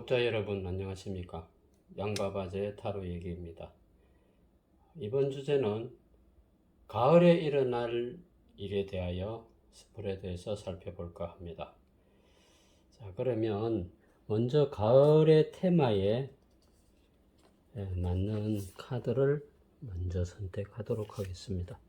구독자 여러분 안녕하십니까? 양바바제 타로 얘기입니다. 이번 주제는 가을에 일어날 일에 대하여 스프레드에서 살펴볼까 합니다. 자, 그러면 먼저 가을의 테마에 맞는 카드를 먼저 선택하도록 하겠습니다.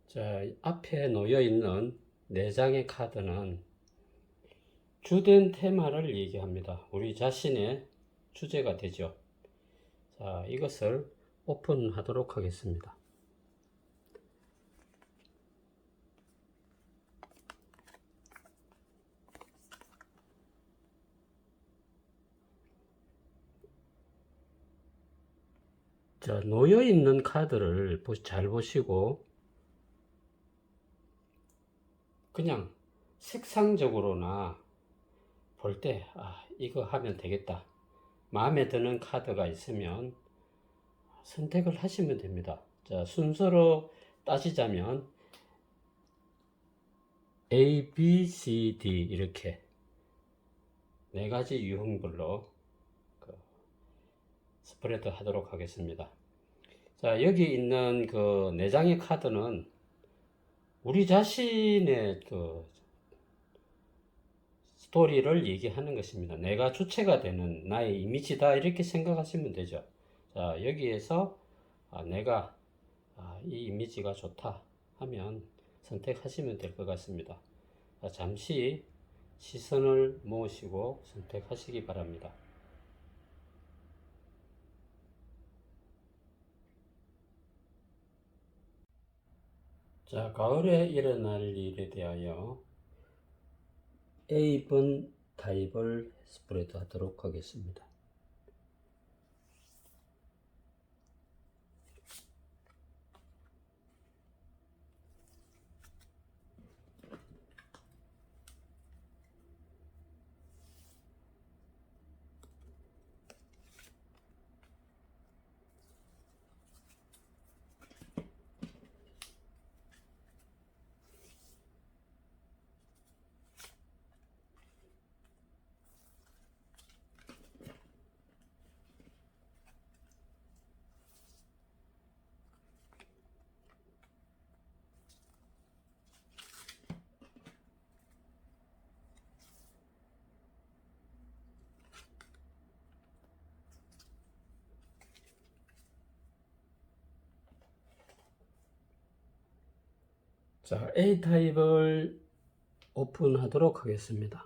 자, 앞에 놓여 있는 4장의 카드는 주된 테마를 얘기합니다. 우리 자신의 주제가 되죠. 자, 이것을 오픈하도록 하겠습니다. 자, 놓여 있는 카드를 잘 보시고 그냥 색상적으로나 볼 때 이거 하면 되겠다, 마음에 드는 카드가 있으면 선택을 하시면 됩니다. 자, 순서로 따지자면 A, B, C, D 이렇게 4가지 유형별로 스프레드 하도록 하겠습니다. 자, 여기 있는 그 4장의 카드는 우리 자신의 스토리를 얘기하는 것입니다. 내가 주체가 되는 나의 이미지다 이렇게 생각하시면 되죠. 자, 여기에서 내가 이 이미지가 좋다 하면 선택하시면 될 것 같습니다. 자, 잠시 시선을 모으시고 선택하시기 바랍니다. 자, 가을에 일어날 일에 대하여 A번 타입을 스프레드 하도록 하겠습니다. 자, A 타입을 오픈하도록 하겠습니다.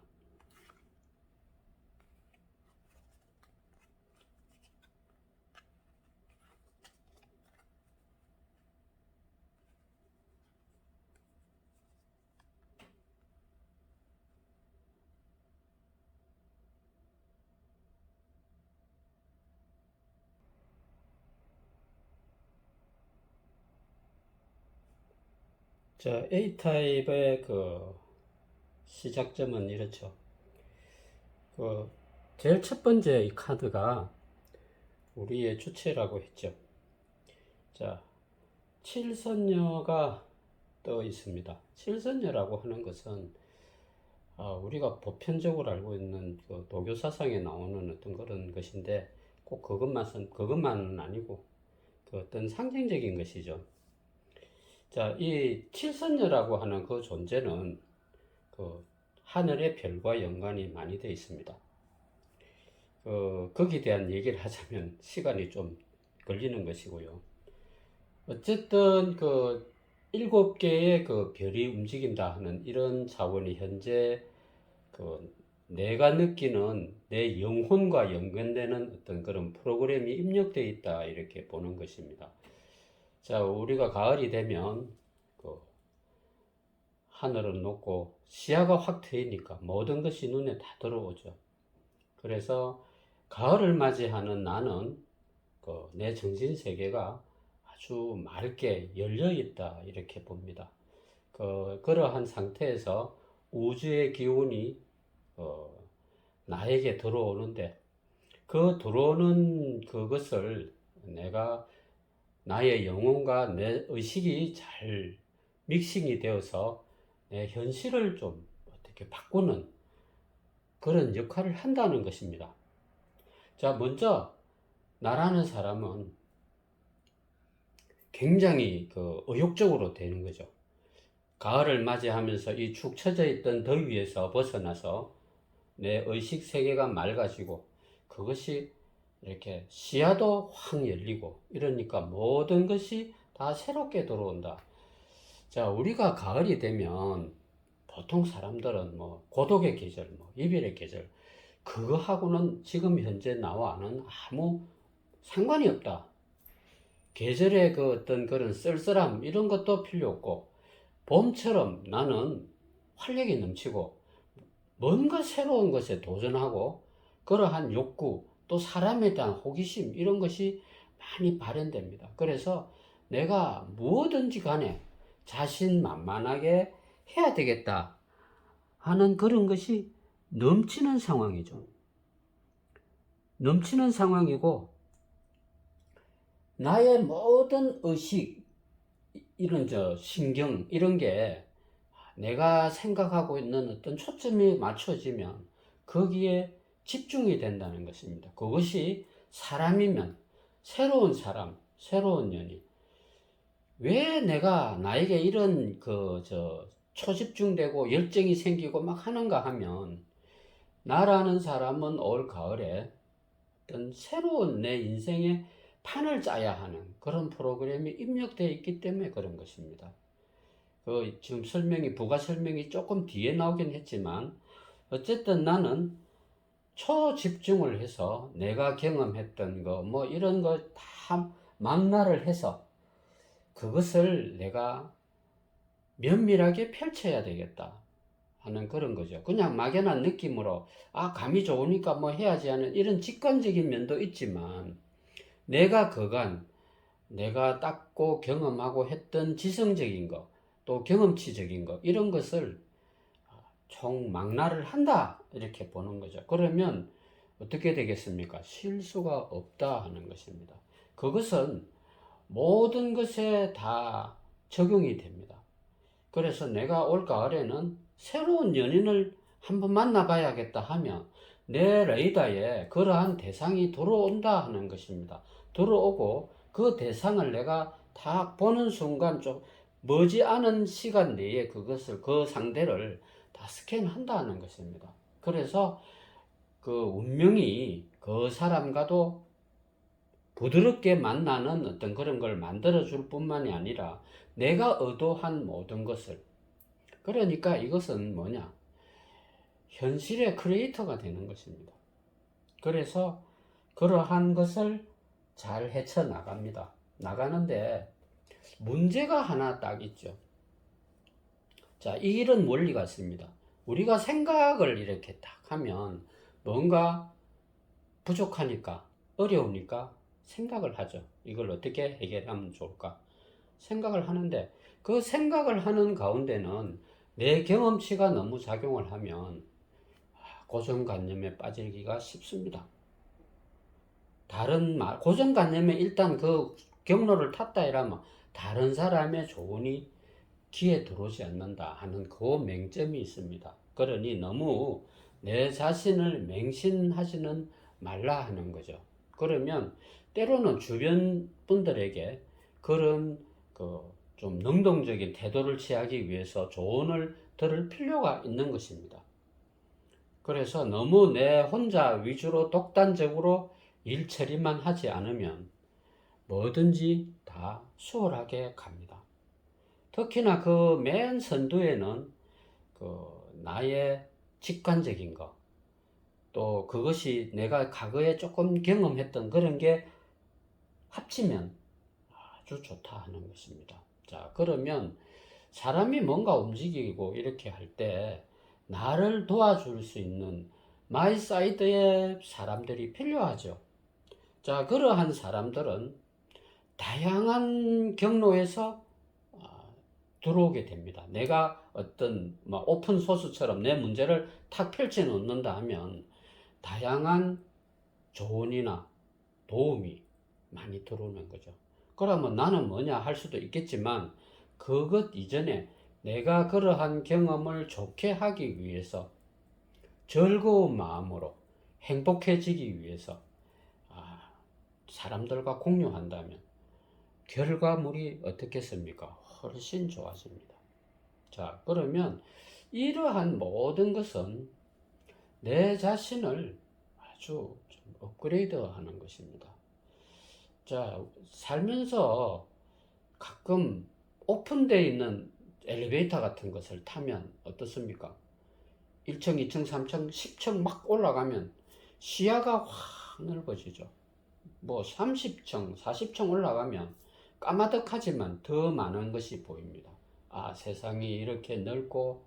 자, A타입의 시작점은 이렇죠. 제일 첫 번째 이 카드가 우리의 주체라고 했죠. 자, 칠선녀가 떠 있습니다. 칠선녀라고 하는 것은 우리가 보편적으로 알고 있는 도교 사상에 나오는 어떤 그런 것인데 꼭 그것만은 아니고 어떤 상징적인 것이죠. 자, 이 칠선녀라고 하는 그 존재는 하늘의 별과 연관이 많이 되어 있습니다. 거기에 대한 얘기를 하자면 시간이 좀 걸리는 것이고요. 어쨌든 7개의 별이 움직인다 하는 이런 차원이 현재 내가 느끼는 내 영혼과 연관되는 어떤 그런 프로그램이 입력되어 있다 이렇게 보는 것입니다. 자, 우리가 가을이 되면 하늘은 높고 시야가 확 트이니까 모든 것이 눈에 다 들어오죠. 그래서 가을을 맞이하는 나는 내 정신 세계가 아주 맑게 열려 있다 이렇게 봅니다. 그러한 상태에서 우주의 기운이 나에게 들어오는데 그 들어오는 그것을 내가 나의 영혼과 내 의식이 잘 믹싱이 되어서 내 현실을 좀 어떻게 바꾸는 그런 역할을 한다는 것입니다. 자, 먼저 나라는 사람은 굉장히 의욕적으로 되는 거죠. 가을을 맞이하면서 이 축 처져 있던 더위에서 벗어나서 내 의식 세계가 맑아지고 그것이 이렇게 시야도 확 열리고 이러니까 모든 것이 다 새롭게 들어온다. 자, 우리가 가을이 되면 보통 사람들은 뭐 고독의 계절, 뭐 이별의 계절, 그거하고는 지금 현재 나와는 아무 상관이 없다. 계절의 그 어떤 그런 쓸쓸함 이런 것도 필요 없고 봄처럼 나는 활력이 넘치고 뭔가 새로운 것에 도전하고 그러한 욕구 또 사람에 대한 호기심 이런 것이 많이 발현됩니다. 그래서 내가 무엇든지 간에 자신만만하게 해야 되겠다 하는 그런 것이 넘치는 상황이죠. 넘치는 상황이고 나의 모든 의식 이런 신경 이런 게 내가 생각하고 있는 어떤 초점이 맞춰지면 거기에 집중이 된다는 것입니다. 그것이 사람이면 새로운 사람, 새로운 연인. 왜 내가 나에게 이런 초집중되고 열정이 생기고 막 하는가 하면 나라는 사람은 올 가을에 어떤 새로운 내 인생의 판을 짜야 하는 그런 프로그램이 입력되어 있기 때문에 그런 것입니다. 지금 부가 설명이 조금 뒤에 나오긴 했지만 어쨌든 나는 초집중을 해서 내가 경험했던 거 뭐 이런 거 다 망라를 해서 그것을 내가 면밀하게 펼쳐야 되겠다 하는 그런 거죠. 그냥 막연한 느낌으로 감이 좋으니까 뭐 해야지 하는 이런 직관적인 면도 있지만 내가 닦고 경험하고 했던 지성적인 거, 또 경험치적인 거, 이런 것을 총 망라를 한다. 이렇게 보는 거죠. 그러면 어떻게 되겠습니까? 실수가 없다 하는 것입니다. 그것은 모든 것에 다 적용이 됩니다. 그래서 내가 올 가을에는 새로운 연인을 한번 만나봐야겠다 하면 내 레이더에 그러한 대상이 들어온다 하는 것입니다. 들어오고 그 대상을 내가 딱 보는 순간 좀 머지않은 시간 내에 그 상대를 다 스캔한다는 것입니다. 그래서 그 운명이 그 사람과도 부드럽게 만나는 어떤 그런 걸 만들어 줄 뿐만이 아니라 내가 의도한 모든 것을 그러니까 이것은 뭐냐? 현실의 크리에이터가 되는 것입니다. 그래서 그러한 것을 잘 헤쳐나갑니다. 나가는데 문제가 하나 딱 있죠. 자, 이런 원리가 있습니다. 우리가 생각을 이렇게 딱 하면 뭔가 부족하니까, 어려우니까 생각을 하죠. 이걸 어떻게 해결하면 좋을까? 생각을 하는데 그 생각을 하는 가운데는 내 경험치가 너무 작용을 하면 고정관념에 빠지기가 쉽습니다. 고정관념에 일단 그 경로를 탔다 이러면 다른 사람의 조언이 귀에 들어오지 않는다 하는 그 맹점이 있습니다. 그러니 너무 내 자신을 맹신하지는 말라 하는 거죠. 그러면 때로는 주변 분들에게 그런 좀 능동적인 태도를 취하기 위해서 조언을 들을 필요가 있는 것입니다. 그래서 너무 내 혼자 위주로 독단적으로 일 처리만 하지 않으면 뭐든지 다 수월하게 갑니다. 특히나 그 맨 선두에는 나의 직관적인 것, 또 그것이 내가 과거에 조금 경험했던 그런 게 합치면 아주 좋다 하는 것입니다. 자, 그러면 사람이 뭔가 움직이고 이렇게 할 때 나를 도와줄 수 있는 마이 사이드의 사람들이 필요하죠. 자, 그러한 사람들은 다양한 경로에서 들어오게 됩니다. 내가 어떤 오픈 소스처럼 내 문제를 탁 펼쳐 놓는다 하면 다양한 조언이나 도움이 많이 들어오는 거죠. 그러면 나는 뭐냐 할 수도 있겠지만 그것 이전에 내가 그러한 경험을 좋게 하기 위해서 즐거운 마음으로 행복해지기 위해서 사람들과 공유한다면 결과물이 어떻겠습니까? 훨씬 좋아집니다. 자, 그러면 이러한 모든 것은 내 자신을 아주 좀 업그레이드 하는 것입니다. 자, 살면서 가끔 오픈되어 있는 엘리베이터 같은 것을 타면 어떻습니까? 1층, 2층, 3층, 10층 막 올라가면 시야가 확 넓어지죠. 뭐 30층, 40층 올라가면 까마득하지만 더 많은 것이 보입니다. 아, 세상이 이렇게 넓고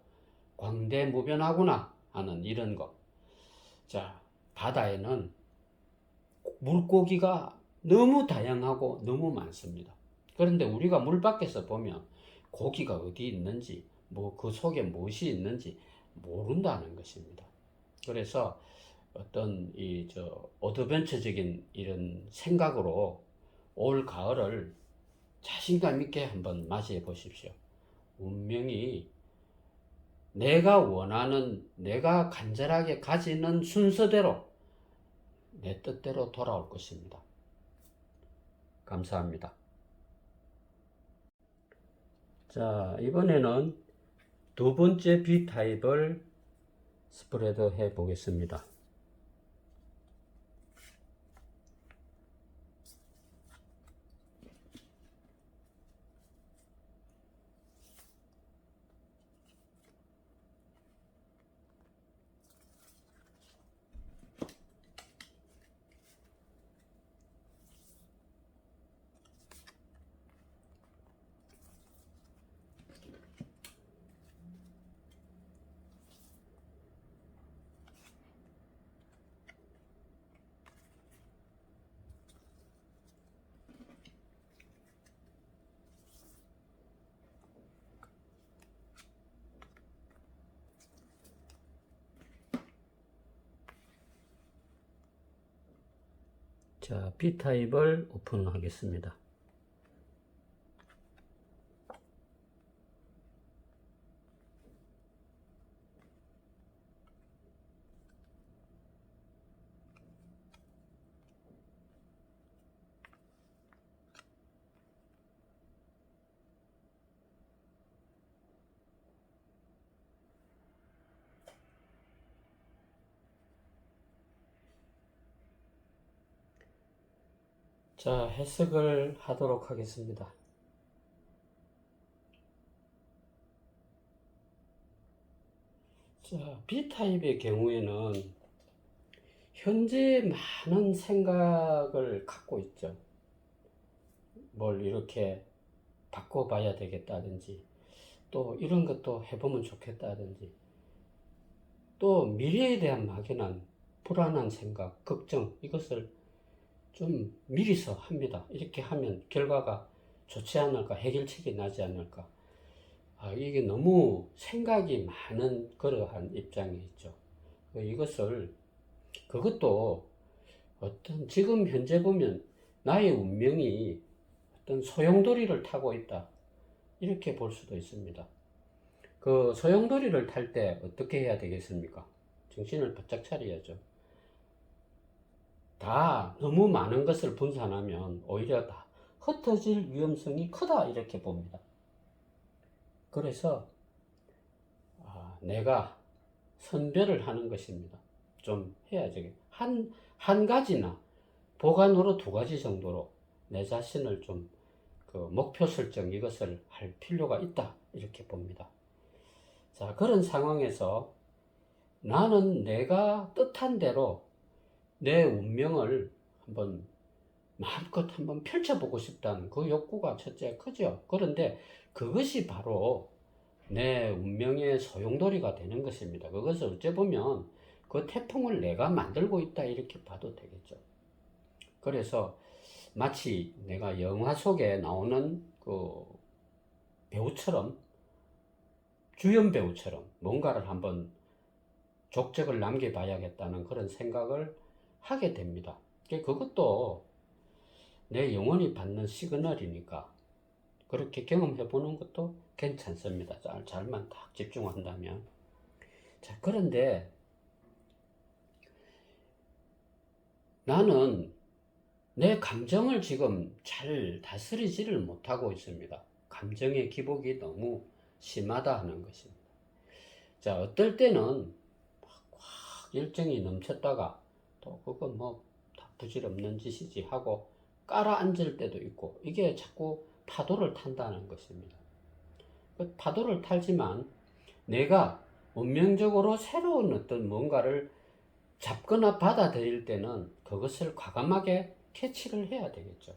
광대무변하구나 하는 이런 것. 자, 바다에는 물고기가 너무 다양하고 너무 많습니다. 그런데 우리가 물 밖에서 보면 고기가 어디 있는지, 뭐 그 속에 무엇이 있는지 모른다는 것입니다. 그래서 어떤 어드벤처적인 이런 생각으로 올 가을을 자신감 있게 한번 맞이해 보십시오. 운명이 내가 원하는, 내가 간절하게 가지는 순서대로 내 뜻대로 돌아올 것입니다. 감사합니다. 자, 이번에는 두 번째 B타입을 스프레드 해 보겠습니다. 자, B타입을 오픈하겠습니다. 자, 해석을 하도록 하겠습니다. 자, B타입의 경우에는 현재 많은 생각을 갖고 있죠. 뭘 이렇게 바꿔봐야 되겠다든지, 또 이런 것도 해보면 좋겠다든지, 또 미래에 대한 막연한 불안한 생각, 걱정, 이것을 좀 미리서 합니다. 이렇게 하면 결과가 좋지 않을까, 해결책이 나지 않을까. 이게 너무 생각이 많은 그러한 입장에 있죠. 그것도 어떤 지금 현재 보면 나의 운명이 어떤 소용돌이를 타고 있다. 이렇게 볼 수도 있습니다. 그 소용돌이를 탈 때 어떻게 해야 되겠습니까? 정신을 바짝 차려야죠. 다 너무 많은 것을 분산하면 오히려 다 흩어질 위험성이 크다 이렇게 봅니다. 그래서 내가 선별을 하는 것입니다. 좀 해야죠. 한 가지나 보관으로 두 가지 정도로 내 자신을 좀 목표 설정 이것을 할 필요가 있다 이렇게 봅니다. 자, 그런 상황에서 나는 내가 뜻한 대로 내 운명을 마음껏 한번 펼쳐보고 싶다는 그 욕구가 첫째 크죠. 그런데 그것이 바로 내 운명의 소용돌이가 되는 것입니다. 그것을 어째 보면 그 태풍을 내가 만들고 있다 이렇게 봐도 되겠죠. 그래서 마치 내가 영화 속에 나오는 그 배우처럼, 주연 배우처럼 뭔가를 한번 족적을 남겨봐야겠다는 그런 생각을 하게 됩니다. 그것도 내 영혼이 받는 시그널이니까 그렇게 경험해 보는 것도 괜찮습니다. 잘만 딱 집중한다면. 자, 그런데 나는 내 감정을 지금 잘 다스리지를 못하고 있습니다. 감정의 기복이 너무 심하다 하는 것입니다. 자, 어떨 때는 확 열정이 넘쳤다가 또 그건 뭐 다 부질없는 짓이지 하고 깔아앉을 때도 있고, 이게 자꾸 파도를 탄다는 것입니다. 파도를 탈지만 내가 운명적으로 새로운 어떤 뭔가를 잡거나 받아들일 때는 그것을 과감하게 캐치를 해야 되겠죠.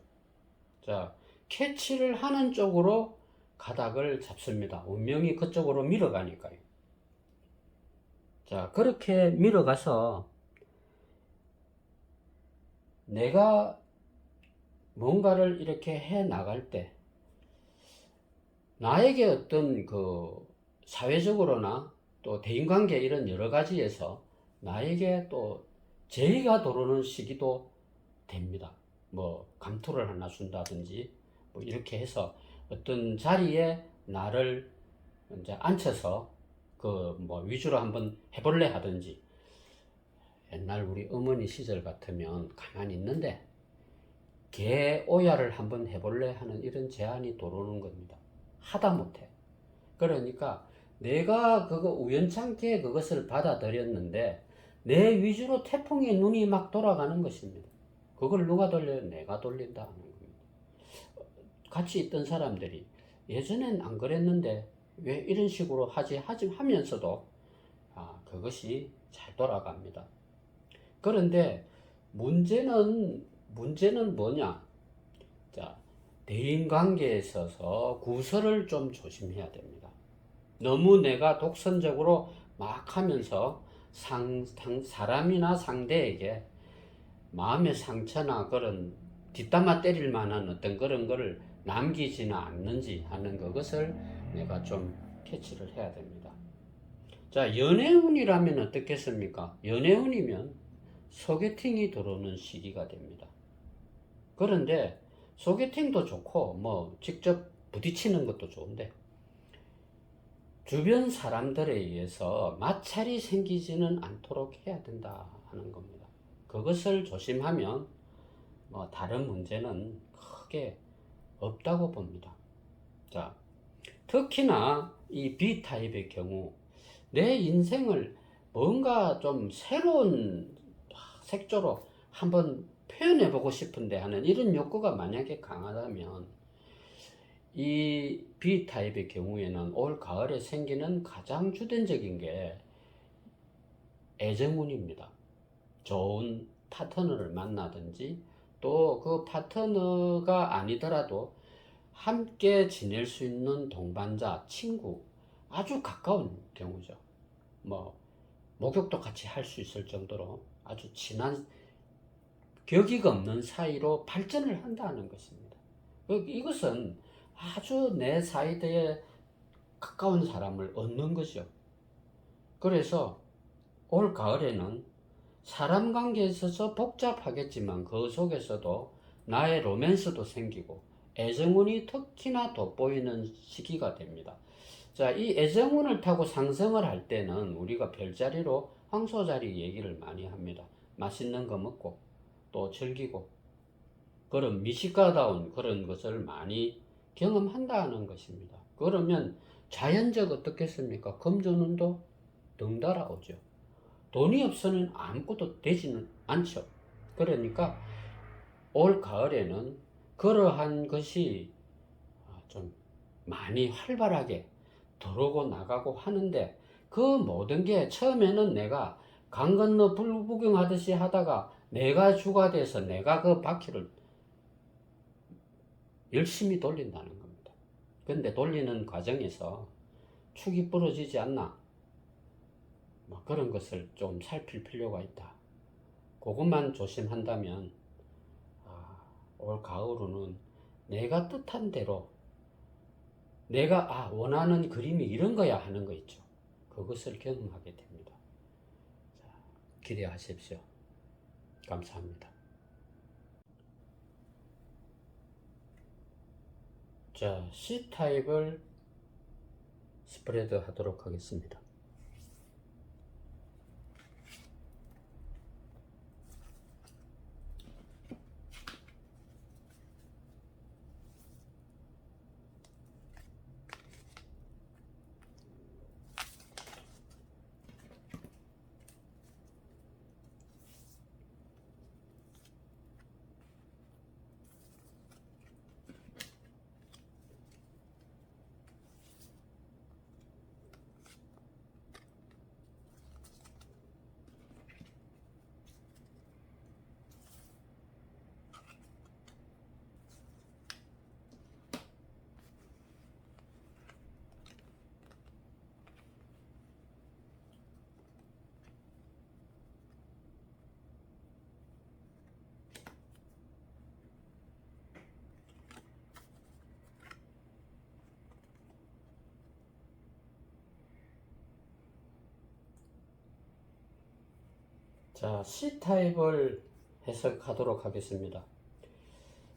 자, 캐치를 하는 쪽으로 가닥을 잡습니다. 운명이 그쪽으로 밀어가니까요. 자, 그렇게 밀어가서 내가 뭔가를 이렇게 해 나갈 때 나에게 어떤 그 사회적으로나 또 대인관계 이런 여러 가지에서 나에게 또 재의가 도르는 시기도 됩니다. 뭐 감투를 하나 준다든지 뭐 이렇게 해서 어떤 자리에 나를 이제 앉혀서 그 뭐 위주로 한번 해볼래 하든지, 옛날 우리 어머니 시절 같으면 가만히 있는데 개 오야를 한번 해볼래 하는 이런 제안이 들어오는 겁니다. 하다 못해. 그러니까 내가 그거 우연찮게 그것을 받아들였는데 내 위주로 태풍의 눈이 막 돌아가는 것입니다. 그걸 누가 돌려요? 내가 돌린다 하는 겁니다. 같이 있던 사람들이 예전엔 안 그랬는데 왜 이런 식으로 하지 하면서도 그것이 잘 돌아갑니다. 그런데 문제는 뭐냐? 자, 대인관계에 있어서 구설을 좀 조심해야 됩니다. 너무 내가 독선적으로 막 하면서 사람이나 상대에게 마음의 상처나 그런 뒷담화 때릴 만한 어떤 그런 거를 남기지는 않는지 하는 그것을 내가 좀 캐치를 해야 됩니다. 자, 연애운이라면 어떻겠습니까? 연애운이면 소개팅이 들어오는 시기가 됩니다. 그런데 소개팅도 좋고 뭐 직접 부딪히는 것도 좋은데 주변 사람들에 의해서 마찰이 생기지는 않도록 해야 된다 하는 겁니다. 그것을 조심하면 뭐 다른 문제는 크게 없다고 봅니다. 자, 특히나 이 B타입의 경우 내 인생을 뭔가 좀 새로운 색조로 한번 표현해보고 싶은데 하는 이런 욕구가 만약에 강하다면 이 B타입의 경우에는 올 가을에 생기는 가장 주된적인 게 애정운입니다. 좋은 파트너를 만나든지 또 그 파트너가 아니더라도 함께 지낼 수 있는 동반자, 친구, 아주 가까운 경우죠. 뭐 목욕도 같이 할 수 있을 정도로 아주 친한 격의가 없는 사이로 발전을 한다는 것입니다. 이것은 아주 내 사이드에 가까운 사람을 얻는 거죠. 그래서 올 가을에는 사람 관계에 있어서 복잡하겠지만 그 속에서도 나의 로맨스도 생기고 애정운이 특히나 돋보이는 시기가 됩니다. 자, 이 애정운을 타고 상승을 할 때는 우리가 별자리로 황소자리 얘기를 많이 합니다. 맛있는 거 먹고 또 즐기고 그런 미식가다운 그런 것을 많이 경험한다는 것입니다. 그러면 자연적 어떻겠습니까? 금전운도 덩달아 오죠. 돈이 없으면 아무것도 되지는 않죠. 그러니까 올 가을에는 그러한 것이 좀 많이 활발하게 들어오고 나가고 하는데 그 모든 게 처음에는 내가 강 건너 불구경하듯이 하다가 내가 주가 돼서 내가 그 바퀴를 열심히 돌린다는 겁니다. 근데 돌리는 과정에서 축이 부러지지 않나? 뭐 그런 것을 좀 살필 필요가 있다. 그것만 조심한다면 올 가을은 내가 뜻한 대로 내가 원하는 그림이 이런 거야 하는 거 있죠. 그것을 경험하게 됩니다. 기대하십시오. 감사합니다. 자, C타입을 스프레드 하도록 하겠습니다. 자, C타입을 해석하도록 하겠습니다.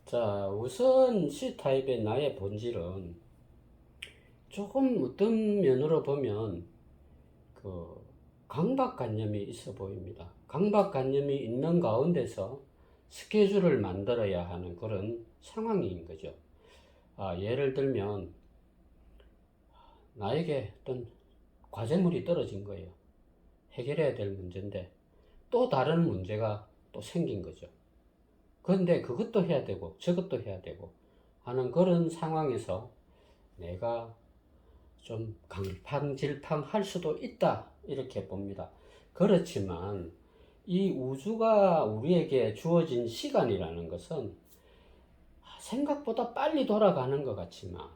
자, 우선 C타입의 나의 본질은 조금 어떤 면으로 보면 강박관념이 있어 보입니다. 강박관념이 있는 가운데서 스케줄을 만들어야 하는 그런 상황인 거죠. 예를 들면 나에게 어떤 과제물이 떨어진 거예요. 해결해야 될 문제인데 또 다른 문제가 또 생긴 거죠. 그런데 그것도 해야 되고 저것도 해야 되고 하는 그런 상황에서 내가 좀 강팡질팡할 수도 있다 이렇게 봅니다. 그렇지만 이 우주가 우리에게 주어진 시간이라는 것은 생각보다 빨리 돌아가는 것 같지만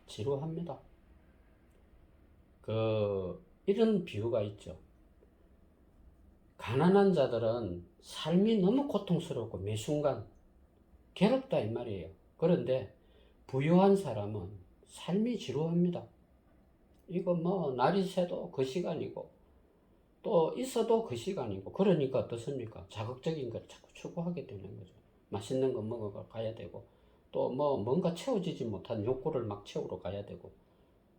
지루합니다. 이런 비유가 있죠. 가난한 자들은 삶이 너무 고통스럽고 매 순간 괴롭다 이 말이에요. 그런데 부유한 사람은 삶이 지루합니다. 이거 뭐 날이 새도 그 시간이고 또 있어도 그 시간이고 그러니까 어떻습니까? 자극적인 걸 자꾸 추구하게 되는 거죠. 맛있는 거 먹으러 가야 되고 또 뭐 뭔가 채워지지 못한 욕구를 막 채우러 가야 되고.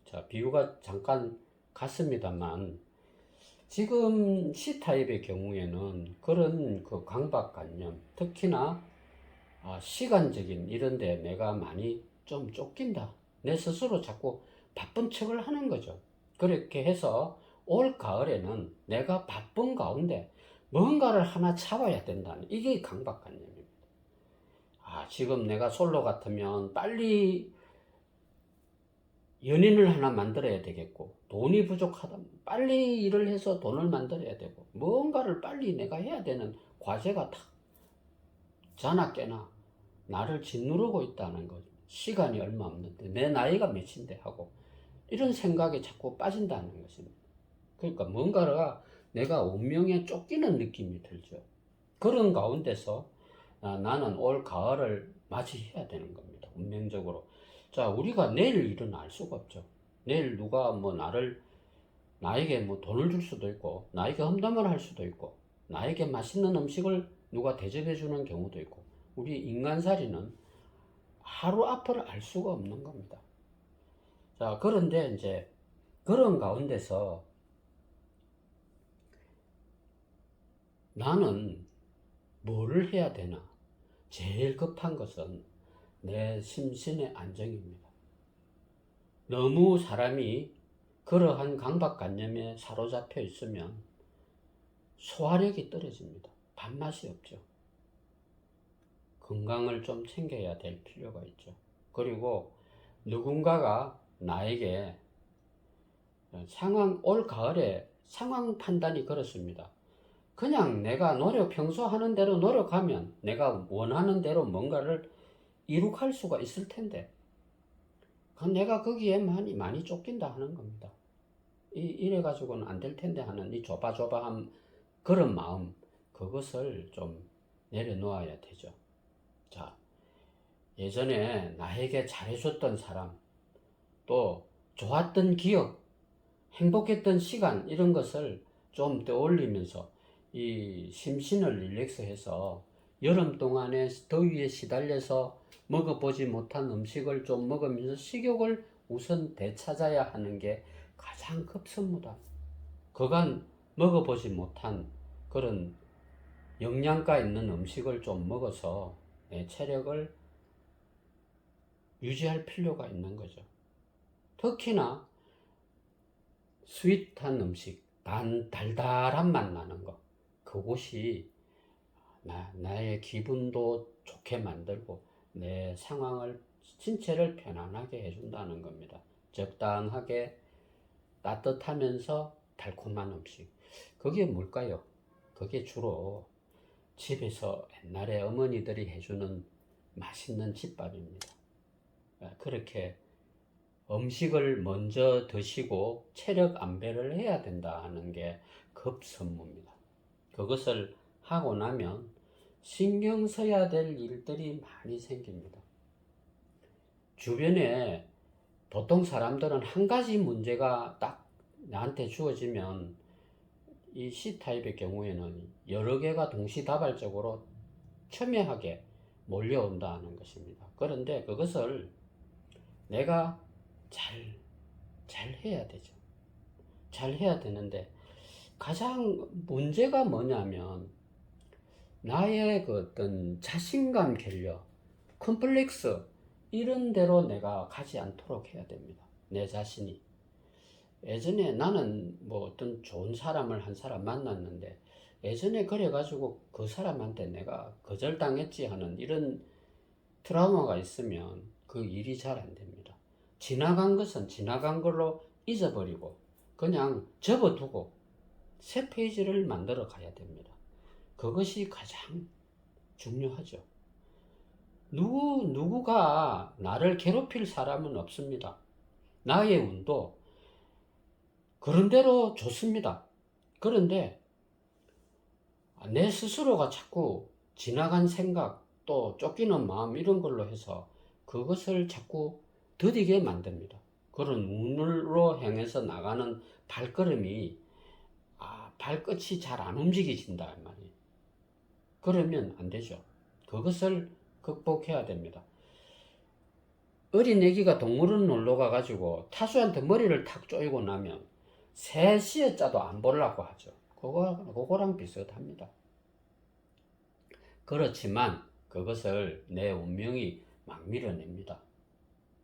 자, 비유가 잠깐 같습니다만 지금 C타입의 경우에는 그런 강박관념, 특히나 시간적인 이런데 내가 많이 좀 쫓긴다. 내 스스로 자꾸 바쁜 척을 하는 거죠. 그렇게 해서 올 가을에는 내가 바쁜 가운데 뭔가를 하나 잡아야 된다는 이게 강박관념입니다. 지금 내가 솔로 같으면 빨리 연인을 하나 만들어야 되겠고 돈이 부족하다 빨리 일을 해서 돈을 만들어야 되고 뭔가를 빨리 내가 해야 되는 과제가 탁 자나 깨나 나를 짓누르고 있다는 거죠. 시간이 얼마 없는데 내 나이가 몇인데 하고 이런 생각에 자꾸 빠진다는 것입니다. 그러니까 뭔가가 내가 운명에 쫓기는 느낌이 들죠. 그런 가운데서 나는 올 가을을 맞이해야 되는 겁니다. 운명적으로. 자, 우리가 내일 일은 알 수가 없죠. 내일 누가 뭐 나에게 뭐 돈을 줄 수도 있고, 나에게 험담을 할 수도 있고, 나에게 맛있는 음식을 누가 대접해 주는 경우도 있고, 우리 인간살이는 하루 앞을 알 수가 없는 겁니다. 자, 그런데 이제 그런 가운데서 나는 뭐를 해야 되나? 제일 급한 것은 내 심신의 안정입니다. 너무 사람이 그러한 강박관념에 사로잡혀 있으면 소화력이 떨어집니다. 밥맛이 없죠. 건강을 좀 챙겨야 될 필요가 있죠. 그리고 누군가가 나에게 올 가을에 상황 판단이 그렇습니다. 그냥 내가 평소 하는 대로 노력하면 내가 원하는 대로 뭔가를 이룩할 수가 있을 텐데, 내가 거기에 많이 쫓긴다 하는 겁니다. 이래가지고는 안 될 텐데 하는 이 조바조바한 그런 마음, 그것을 좀 내려놓아야 되죠. 자, 예전에 나에게 잘해줬던 사람, 또 좋았던 기억, 행복했던 시간, 이런 것을 좀 떠올리면서 이 심신을 릴렉스해서 여름 동안에 더위에 시달려서 먹어보지 못한 음식을 좀 먹으면서 식욕을 우선 되찾아야 하는 게 가장 급선무다. 그간 먹어보지 못한 그런 영양가 있는 음식을 좀 먹어서 내 체력을 유지할 필요가 있는 거죠. 특히나 스윗한 음식, 달달한 맛 나는 거, 그것이 나의 기분도 좋게 만들고 내 상황을, 신체를 편안하게 해준다는 겁니다. 적당하게 따뜻하면서 달콤한 음식. 그게 뭘까요? 그게 주로 집에서 옛날에 어머니들이 해주는 맛있는 집밥입니다. 그렇게 음식을 먼저 드시고 체력 안배를 해야 된다 하는 게 급선무입니다. 그것을 하고 나면 신경 써야 될 일들이 많이 생깁니다. 주변에 보통 사람들은 한 가지 문제가 딱 나한테 주어지면 이 C타입의 경우에는 여러 개가 동시다발적으로 첨예하게 몰려온다는 것입니다. 그런데 그것을 내가 잘 해야 되죠. 잘 해야 되는데 가장 문제가 뭐냐면 나의 그 어떤 자신감 결여, 컴플렉스 이런 데로 내가 가지 않도록 해야 됩니다. 내 자신이. 예전에 나는 뭐 어떤 좋은 사람을 한 사람 만났는데 예전에 그래가지고 그 사람한테 내가 거절당했지 하는 이런 트라우마가 있으면 그 일이 잘 안 됩니다. 지나간 것은 지나간 걸로 잊어버리고 그냥 접어두고 새 페이지를 만들어 가야 됩니다. 그것이 가장 중요하죠. 누구가 나를 괴롭힐 사람은 없습니다. 나의 운도 그런 대로 좋습니다. 그런데 내 스스로가 자꾸 지나간 생각 또 쫓기는 마음 이런 걸로 해서 그것을 자꾸 더디게 만듭니다. 그런 운으로 향해서 나가는 발걸음이 발끝이 잘 안 움직이진다 말이에요. 그러면 안 되죠. 그것을 극복해야 됩니다. 어린 애기가 동물원 놀러 가가지고 타수한테 머리를 탁 조이고 나면 3시에 짜도 안 보려고 하죠. 그거랑 비슷합니다. 그렇지만 그것을 내 운명이 막 밀어냅니다.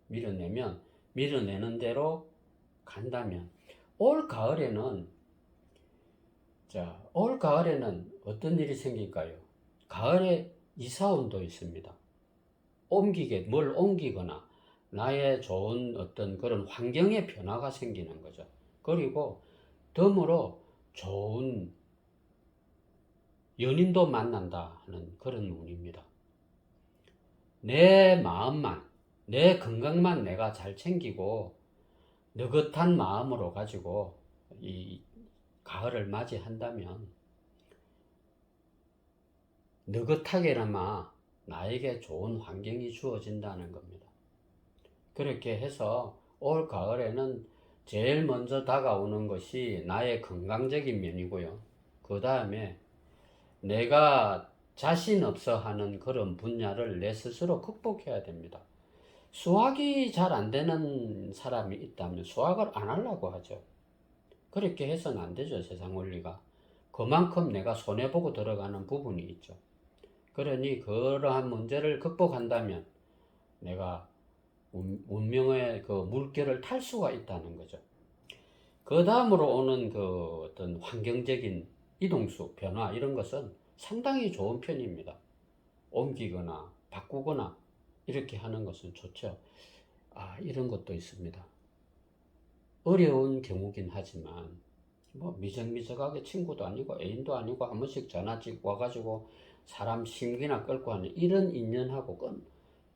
밀어내는 대로 간다면 올 가을에는 어떤 일이 생길까요? 가을에 이사운도 있습니다. 뭘 옮기거나 나의 좋은 어떤 그런 환경의 변화가 생기는 거죠. 그리고 덤으로 좋은 연인도 만난다 하는 그런 운입니다. 내 마음만, 내 건강만 내가 잘 챙기고 느긋한 마음으로 가지고 이 가을을 맞이한다면 느긋하게나마 나에게 좋은 환경이 주어진다는 겁니다. 그렇게 해서 올 가을에는 제일 먼저 다가오는 것이 나의 건강적인 면이고요. 그 다음에 내가 자신 없어 하는 그런 분야를 내 스스로 극복해야 됩니다. 수학이 잘 안 되는 사람이 있다면 수학을 안 하려고 하죠. 그렇게 해서는 안 되죠, 세상 원리가. 그만큼 내가 손해보고 들어가는 부분이 있죠. 그러니 그러한 문제를 극복한다면 내가 운명의 그 물결을 탈 수가 있다는 거죠. 그 다음으로 오는 그 어떤 환경적인 이동수, 변화 이런 것은 상당히 좋은 편입니다. 옮기거나 바꾸거나 이렇게 하는 것은 좋죠. 이런 것도 있습니다. 어려운 경우긴 하지만 뭐 미적미적하게 친구도 아니고 애인도 아니고 한 번씩 전화 찍고 와가지고 사람 심기나 끌고 하는 이런 인연하고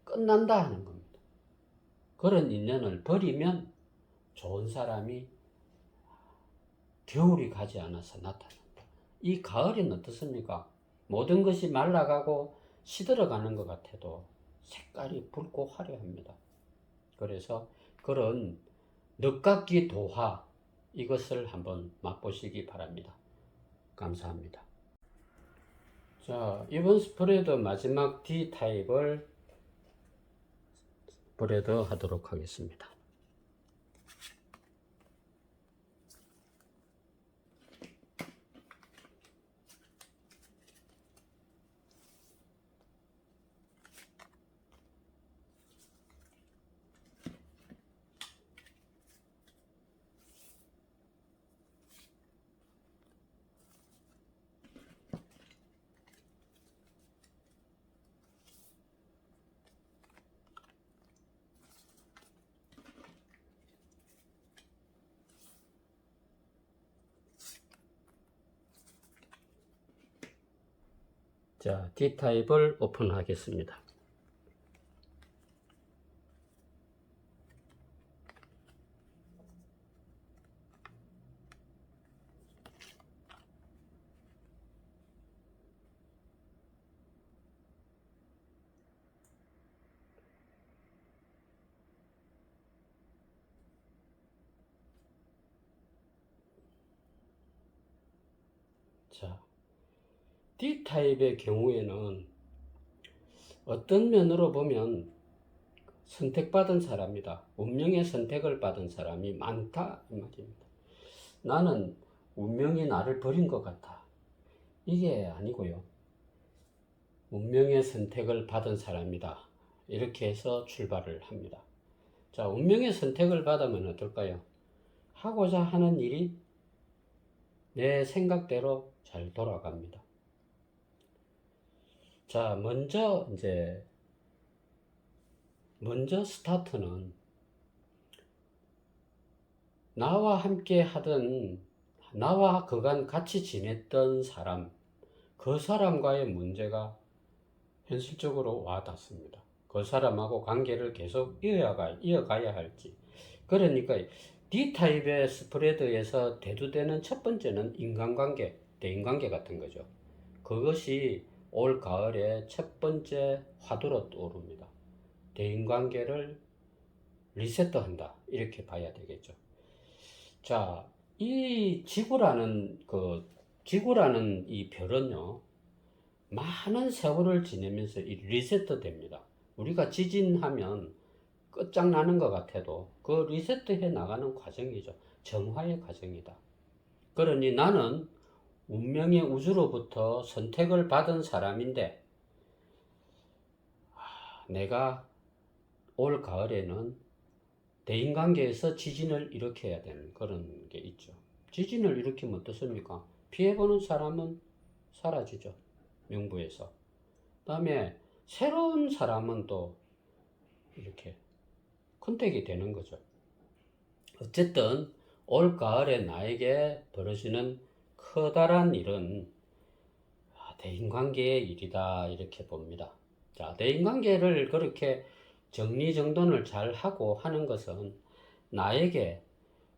끝난다 하는 겁니다. 그런 인연을 버리면 좋은 사람이 겨울이 가지 않아서 나타난다. 이 가을은 어떻습니까? 모든 것이 말라가고 시들어가는 것 같아도 색깔이 붉고 화려합니다. 그래서 그런 늦깎이 도화 이것을 한번 맛보시기 바랍니다. 감사합니다. 자, 이번 스프레드 마지막 D타입을 스프레드 하도록 하겠습니다. 자, D타입을 오픈하겠습니다. 자, D타입의 경우에는 어떤 면으로 보면 선택받은 사람이다. 운명의 선택을 받은 사람이 많다 이 말입니다. 나는 운명이 나를 버린 것 같아. 이게 아니고요. 운명의 선택을 받은 사람이다. 이렇게 해서 출발을 합니다. 자, 운명의 선택을 받으면 어떨까요? 하고자 하는 일이 내 생각대로 잘 돌아갑니다. 자, 먼저 스타트는 나와 그간 같이 지냈던 사람, 그 사람과의 문제가 현실적으로 와 닿습니다. 그 사람하고 관계를 계속 이어가야 할지. 그러니까 D타입의 스프레드에서 대두되는 첫 번째는 인간관계, 대인관계 같은 거죠. 그것이 올 가을에 첫 번째 화두로 떠오릅니다. 대인관계를 리셋한다. 이렇게 봐야 되겠죠. 자, 이 지구라는 이 별은요, 많은 세월을 지내면서 리셋 됩니다. 우리가 지진하면 끝장나는 것 같아도 그 리셋해 나가는 과정이죠. 정화의 과정이다. 그러니 나는 운명의 우주로부터 선택을 받은 사람인데, 내가 올 가을에는 대인관계에서 지진을 일으켜야 되는 그런 게 있죠. 지진을 일으키면 어떻습니까? 피해보는 사람은 사라지죠. 명부에서. 그 다음에 새로운 사람은 또 이렇게 컨택이 되는 거죠. 어쨌든 올 가을에 나에게 벌어지는 커다란 일은 대인관계의 일이다 이렇게 봅니다. 자, 대인관계를 그렇게 정리정돈을 잘 하고 하는 것은 나에게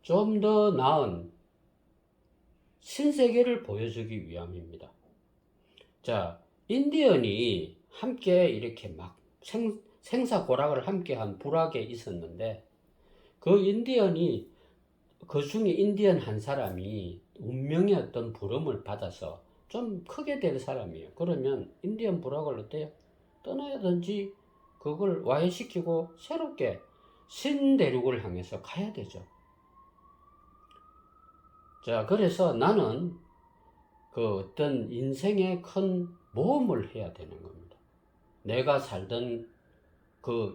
좀 더 나은 신세계를 보여주기 위함입니다. 자, 인디언이 함께 이렇게 막 생사고락을 함께한 부락에 있었는데, 그 중에 인디언 한 사람이 운명의 어떤 부름을 받아서 좀 크게 될 사람이에요. 그러면 인디언 부락을 어때요? 떠나야든지 그걸 와해시키고 새롭게 신대륙을 향해서 가야 되죠. 자, 그래서 나는 그 어떤 인생의 큰 모험을 해야 되는 겁니다. 내가 살던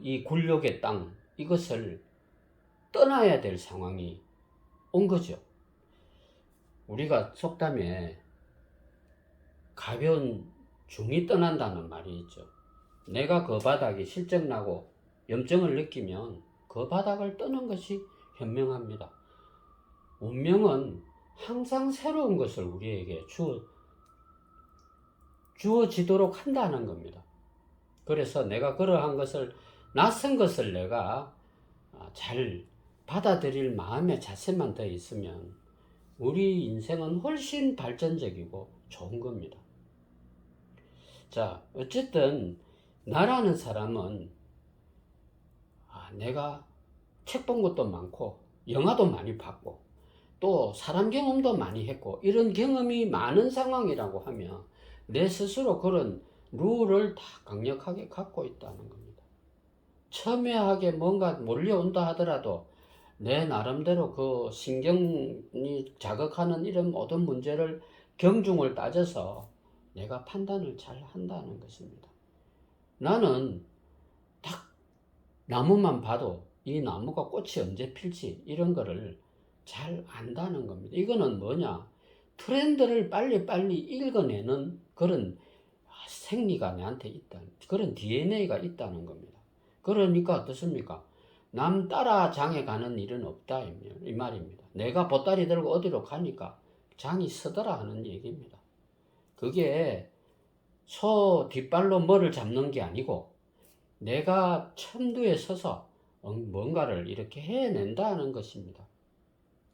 이 굴욕의 땅, 이것을 떠나야 될 상황이 온 거죠. 우리가 속담에 가벼운 중이 떠난다는 말이 있죠. 내가 그 바닥이 실적나고 염증을 느끼면 그 바닥을 떠는 것이 현명합니다. 운명은 항상 새로운 것을 우리에게 주어지도록 한다는 겁니다. 그래서 내가 그러한 것을, 낯선 것을 내가 잘 받아들일 마음의 자세만 더 있으면 우리 인생은 훨씬 발전적이고 좋은 겁니다. 자, 어쨌든 나라는 사람은 내가 책 본 것도 많고 영화도 많이 봤고 또 사람 경험도 많이 했고 이런 경험이 많은 상황이라고 하면 내 스스로 그런 룰을 다 강력하게 갖고 있다는 겁니다. 첨예하게 뭔가 몰려온다 하더라도 내 나름대로 그 신경이 자극하는 이런 모든 문제를 경중을 따져서 내가 판단을 잘 한다는 것입니다. 나는 딱 나무만 봐도 이 나무가 꽃이 언제 필지 이런 거를 잘 안다는 겁니다. 이거는 뭐냐? 트렌드를 빨리빨리 읽어내는 그런 생리가 내한테 있다. 그런 DNA가 있다는 겁니다. 그러니까 어떻습니까? 남 따라 장에 가는 일은 없다 이 말입니다. 내가 보따리 들고 어디로 가니까 장이 서더라 하는 얘기입니다. 그게 소 뒷발로 뭐를 잡는 게 아니고 내가 천두에 서서 뭔가를 이렇게 해낸다는 것입니다.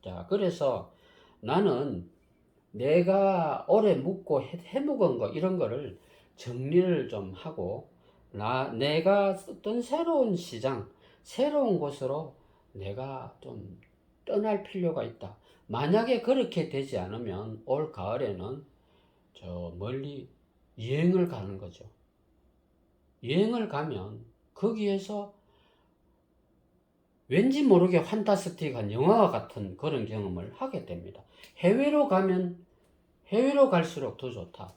자, 그래서 나는 내가 오래 묵고 해묵은 거 이런 거를 정리를 좀 하고 내가 어떤 새로운 시장, 새로운 곳으로 내가 좀 떠날 필요가 있다. 만약에 그렇게 되지 않으면 올 가을에는 저 멀리 여행을 가는 거죠. 여행을 가면 거기에서 왠지 모르게 판타스틱한 영화와 같은 그런 경험을 하게 됩니다. 해외로 가면 해외로 갈수록 더 좋다.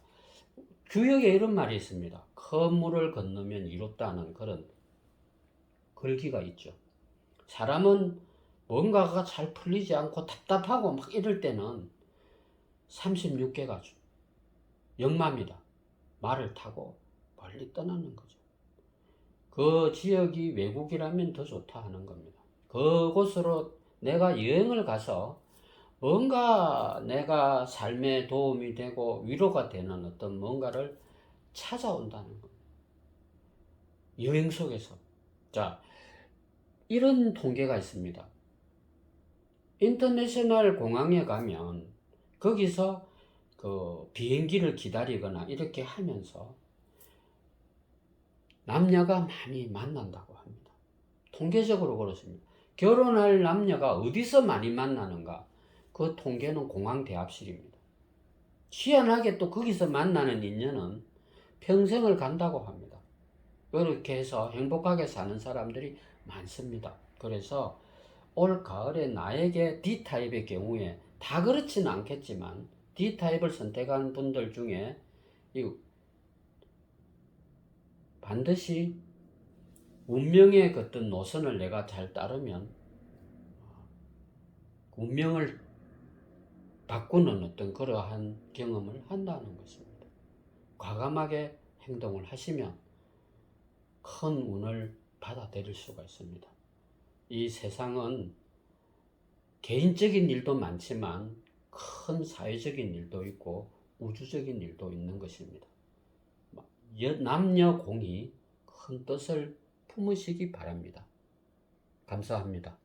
규역에 이런 말이 있습니다. 큰 물을 건너면 이롭다는 그런 글귀가 있죠. 사람은 뭔가가 잘 풀리지 않고 답답하고 막 이럴 때는 36개가 역마입니다. 말을 타고 멀리 떠나는 거죠. 그 지역이 외국이라면 더 좋다 하는 겁니다. 그곳으로 내가 여행을 가서 뭔가 내가 삶에 도움이 되고 위로가 되는 어떤 뭔가를 찾아온다는 겁니다. 여행 속에서. 자, 이런 통계가 있습니다. 인터내셔널 공항에 가면 거기서 그 비행기를 기다리거나 이렇게 하면서 남녀가 많이 만난다고 합니다. 통계적으로 그렇습니다. 결혼할 남녀가 어디서 많이 만나는가? 그 통계는 공항 대합실입니다. 희한하게 또 거기서 만나는 인연은 평생을 간다고 합니다. 그렇게 해서 행복하게 사는 사람들이 많습니다. 그래서 올 가을에 나에게 D타입의 경우에 다 그렇지는 않겠지만 D타입을 선택한 분들 중에 반드시 운명의 어떤 노선을 내가 잘 따르면 운명을 바꾸는 어떤 그러한 경험을 한다는 것입니다. 과감하게 행동을 하시면 큰 운을 받아들일 수가 있습니다. 이 세상은 개인적인 일도 많지만 큰 사회적인 일도 있고 우주적인 일도 있는 것입니다. 남녀 공이 큰 뜻을 품으시기 바랍니다. 감사합니다.